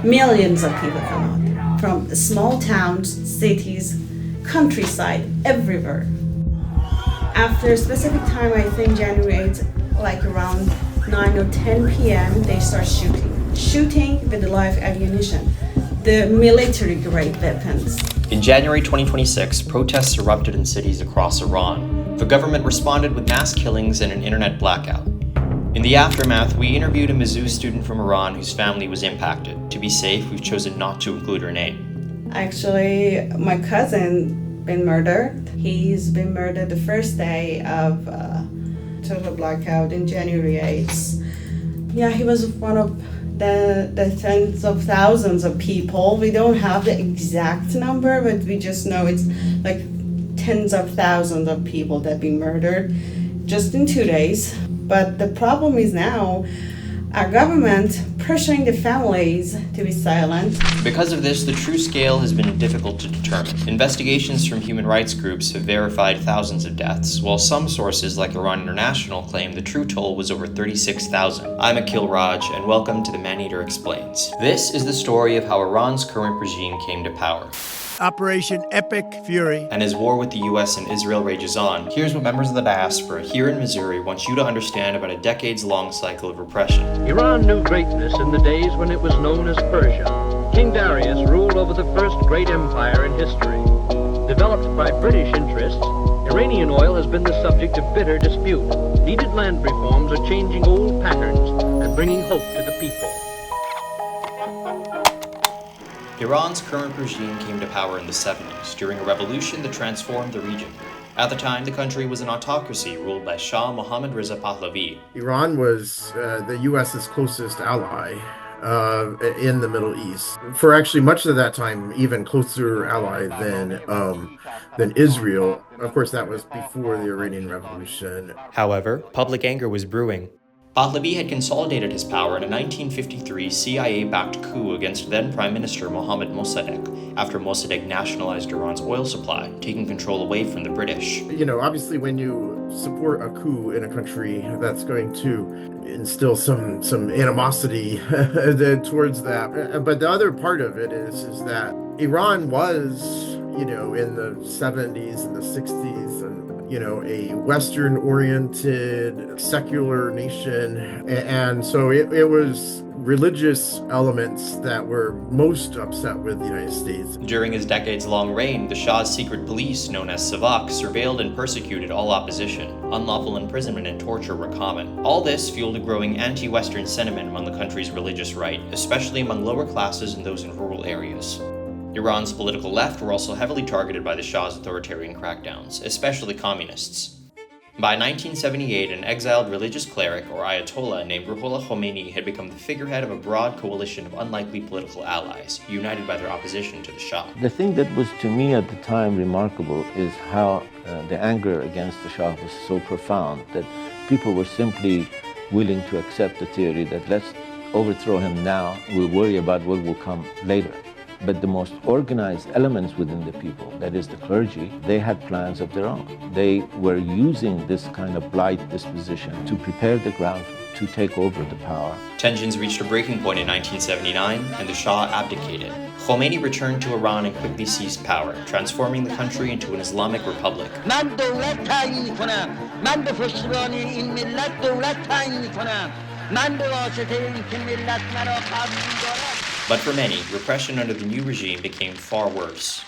Millions of people come out from small towns, cities, countryside, everywhere. After a specific time, I think January 8th, like around 9 or 10 p.m., they start shooting with live ammunition, the military-grade weapons. In January 2026, protests erupted in cities across Iran. The government responded with mass killings and an internet blackout. In the aftermath, we interviewed a Mizzou student from Iran whose family was impacted. To be safe, we've chosen not to include her name. Actually, my cousin been murdered. He's been murdered the first day of total blackout in January 8th. Yeah, he was one of the tens of thousands of people. We don't have the exact number, but we just know it's like tens of thousands of people that been murdered just in 2 days. But the problem is now our government pressuring the families to be silent. Because of this, the true scale has been difficult to determine. Investigations from human rights groups have verified thousands of deaths, while some sources like Iran International claim the true toll was over 36,000. I'm Akhil Raj, and welcome to the Maneater Explains. This is the story of how Iran's current regime came to power. Operation Epic Fury. And as war with the US and Israel rages on, here's what members of the diaspora here in Missouri want you to understand about a decades-long cycle of repression. Iran knew greatness in the days when it was known as Persia. King Darius ruled over the first great empire in history. Developed by British interests, Iranian oil has been the subject of bitter dispute. Needed land reforms are changing old patterns and bringing hope to the people. Iran's current regime came to power in the 70s during a revolution that transformed the region. At the time, the country was an autocracy ruled by Shah Mohammad Reza Pahlavi. Iran was the U.S.'s closest ally in the Middle East. For actually much of that time, even closer ally than Israel. Of course, that was before the Iranian Revolution. However, public anger was brewing. Pahlavi had consolidated his power in a 1953 CIA-backed coup against then-Prime Minister Mohammad Mossadegh after Mossadegh nationalized Iran's oil supply, taking control away from the British. You know, obviously when you support a coup in a country, that's going to instill some animosity towards that. But the other part of it is that Iran was, you know, in the 70s and the 60s and a Western-oriented, secular nation. And so it was religious elements that were most upset with the United States. During his decades-long reign, the Shah's secret police, known as Savak, surveilled and persecuted all opposition. Unlawful imprisonment and torture were common. All this fueled a growing anti-Western sentiment among the country's religious right, especially among lower classes and those in rural areas. Iran's political left were also heavily targeted by the Shah's authoritarian crackdowns, especially communists. By 1978, an exiled religious cleric, or Ayatollah, named Ruhollah Khomeini had become the figurehead of a broad coalition of unlikely political allies, united by their opposition to the Shah. The thing that was, to me at the time, remarkable is how the anger against the Shah was so profound that people were simply willing to accept the theory that let's overthrow him now, we'll worry about what will come later. But the most organized elements within the people, that is the clergy, they had plans of their own. They were using this kind of blight disposition to prepare the ground to take over the power. Tensions reached a breaking point in 1979, and the Shah abdicated. Khomeini returned to Iran and quickly seized power, transforming the country into an Islamic republic. But for many, repression under the new regime became far worse.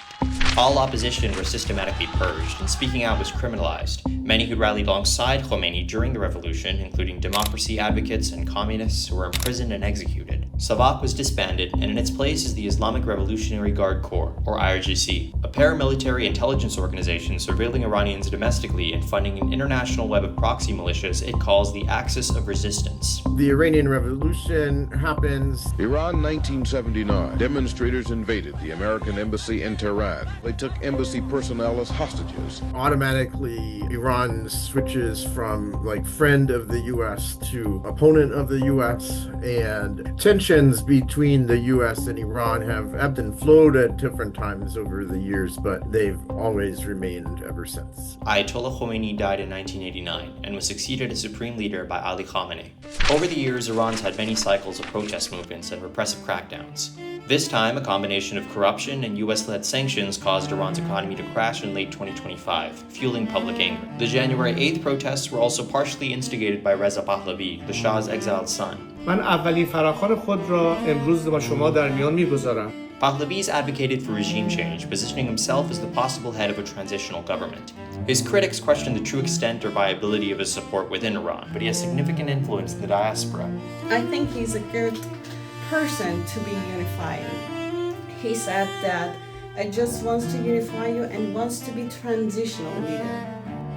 All opposition were systematically purged, and speaking out was criminalized. Many who rallied alongside Khomeini during the revolution, including democracy advocates and communists, were imprisoned and executed. Savak was disbanded, and in its place is the Islamic Revolutionary Guard Corps, or IRGC, a paramilitary intelligence organization surveilling Iranians domestically and funding an international web of proxy militias it calls the Axis of Resistance. The Iranian Revolution happens. Iran 1979. Demonstrators invaded the American embassy in Tehran. They took embassy personnel as hostages. Automatically, Iran switches from like friend of the U.S. to opponent of the U.S. and tensions between the U.S. and Iran have ebbed and flowed at different times over the years, but they've always remained ever since. Ayatollah Khomeini died in 1989 and was succeeded as supreme leader by Ali Khamenei. Over the years, Iran's had many cycles of protest movements and repressive crackdowns. This time, a combination of corruption and US-led sanctions caused Iran's economy to crash in late 2025, fueling public anger. The January 8th protests were also partially instigated by Reza Pahlavi, the Shah's exiled son. من اولین فراخوان خود را امروز با شما در میان می‌گذارم. Pahlavi's advocated for regime change, positioning himself as the possible head of a transitional government. His critics question the true extent or viability of his support within Iran, but he has significant influence in the diaspora. I think he's a good person to be unifying. He said that I just wants to unify you and wants to be transitional leader.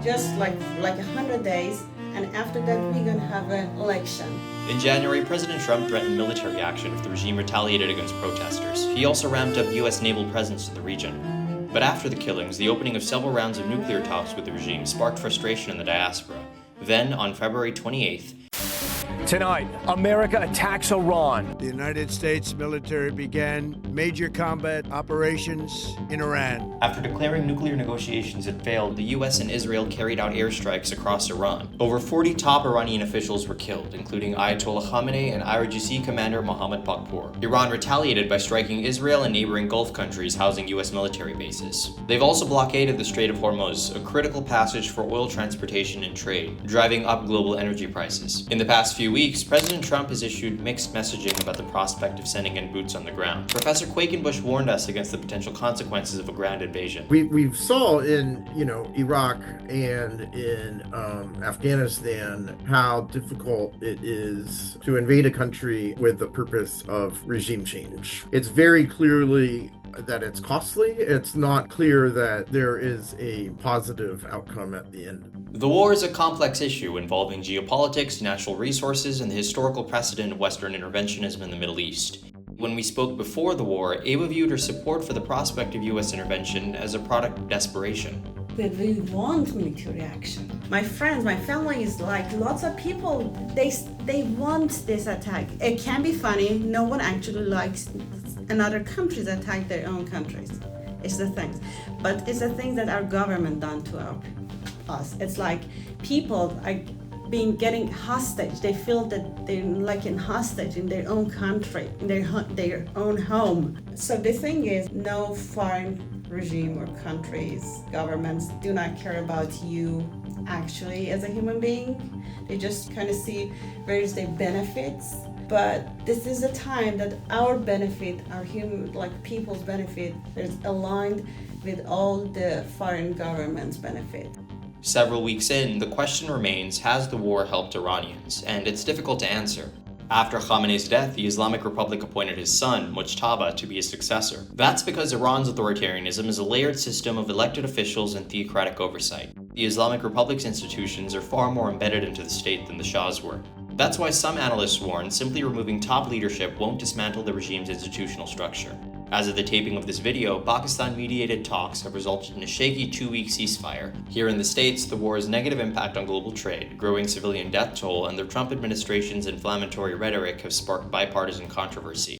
Just like 100 days, and after that we're gonna have an election. In January, President Trump threatened military action if the regime retaliated against protesters. He also ramped up U.S. naval presence in the region. But after the killings, the opening of several rounds of nuclear talks with the regime sparked frustration in the diaspora. Then, on February 28th, tonight, America attacks Iran. The United States military began major combat operations in Iran. After declaring nuclear negotiations had failed, the US and Israel carried out airstrikes across Iran. Over 40 top Iranian officials were killed, including Ayatollah Khamenei and IRGC commander Mohammad Pakpour. Iran retaliated by striking Israel and neighboring Gulf countries housing US military bases. They've also blockaded the Strait of Hormuz, a critical passage for oil transportation and trade, driving up global energy prices. In the past few weeks, President Trump has issued mixed messaging about the prospect of sending in boots on the ground. Professor Quakenbush warned us against the potential consequences of a ground invasion. We saw in Iraq and in Afghanistan how difficult it is to invade a country with the purpose of regime change. It's very clearly that it's costly. It's not clear that there is a positive outcome at the end. The war is a complex issue involving geopolitics, natural resources, and the historical precedent of Western interventionism in the Middle East. When we spoke before the war, Ava viewed her support for the prospect of US intervention as a product of desperation. But we want military action. My friends, my family is like lots of people, they want this attack. It can be funny, no one actually likes another countries attack their own countries. It's the things. But it's the things that our government done to us. It's like people are getting hostage. They feel that they're like in hostage in their own country, in their own home. So the thing is, no foreign regime or countries, governments do not care about you actually as a human being. They just kind of see where is their benefits. But this is a time that our benefit, our human, like people's benefit, is aligned with all the foreign government's benefit. Several weeks in, the question remains, has the war helped Iranians? And it's difficult to answer. After Khamenei's death, the Islamic Republic appointed his son, Mujtaba, to be his successor. That's because Iran's authoritarianism is a layered system of elected officials and theocratic oversight. The Islamic Republic's institutions are far more embedded into the state than the Shah's were. That's why some analysts warn simply removing top leadership won't dismantle the regime's institutional structure. As of the taping of this video, Pakistan-mediated talks have resulted in a shaky 2-week ceasefire. Here in the States, the war's negative impact on global trade, growing civilian death toll, and the Trump administration's inflammatory rhetoric have sparked bipartisan controversy.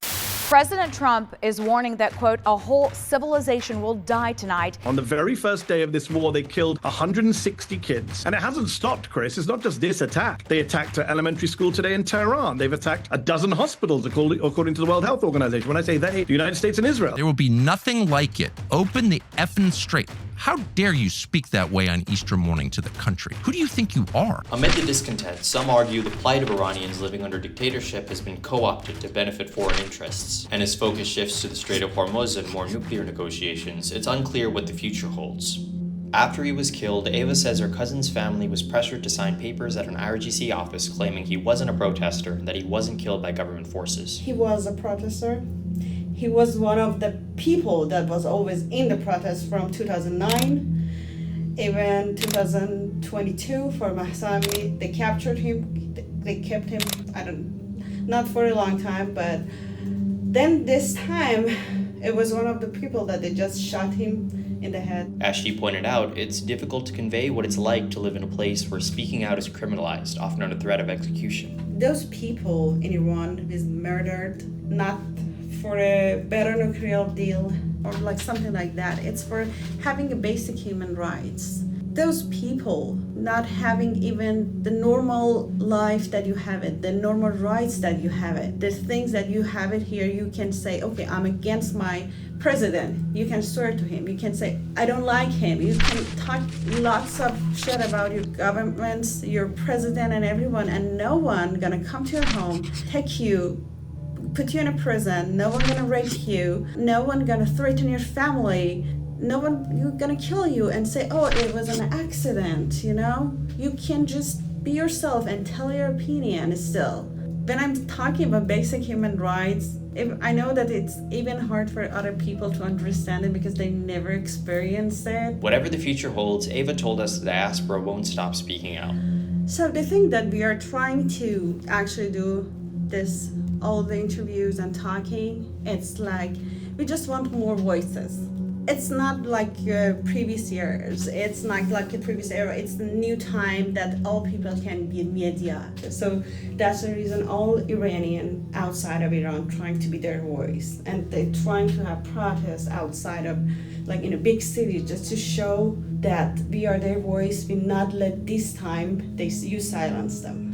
President Trump is warning that, quote, a whole civilization will die tonight. On the very first day of this war, they killed 160 kids. And it hasn't stopped, Chris. It's not just this attack. They attacked an elementary school today in Tehran. They've attacked a dozen hospitals, according to the World Health Organization. When I say they, the United States and Israel. There will be nothing like it. Open the effing straight. How dare you speak that way on Easter morning to the country? Who do you think you are? Amid the discontent, some argue the plight of Iranians living under dictatorship has been co-opted to benefit foreign interests. And as focus shifts to the Strait of Hormuz and more nuclear negotiations, it's unclear what the future holds. After he was killed, Ava says her cousin's family was pressured to sign papers at an IRGC office claiming he wasn't a protester and that he wasn't killed by government forces. He was a protester. He was one of the people that was always in the protest from 2009, even 2022 for Mahsa Amini. They captured him, they kept him, not for a long time, but then this time It was one of the people that they just shot him in the head. As she pointed out, it's difficult to convey what it's like to live in a place where speaking out is criminalized, often under threat of execution. Those people in Iran is murdered not for a better nuclear deal or like something like that. It's for having a basic human rights. Those people not having even the normal life that you have it, the normal rights that you have it, the things that you have it here, you can say, okay, I'm against my president. You can swear to him. You can say, I don't like him. You can talk lots of shit about your governments, your president and everyone, and no one gonna come to your home, take you, put you in a prison, no one gonna rape you, no one gonna threaten your family, no one you're gonna kill you and say, oh, it was an accident, you know? You can just be yourself and tell your opinion still. When I'm talking about basic human rights, I know that it's even hard for other people to understand it because they never experienced it. Whatever the future holds, Ava told us the diaspora won't stop speaking out. So the thing that we are trying to actually do this, all the interviews and talking, it's like we just want more voices. It's not like previous years. It's not like a previous era. It's the new time that all people can be in media. So that's the reason all Iranian outside of Iran trying to be their voice. And they're trying to have protests outside of, like in a big city, just to show that we are their voice. We not let this time you silence them.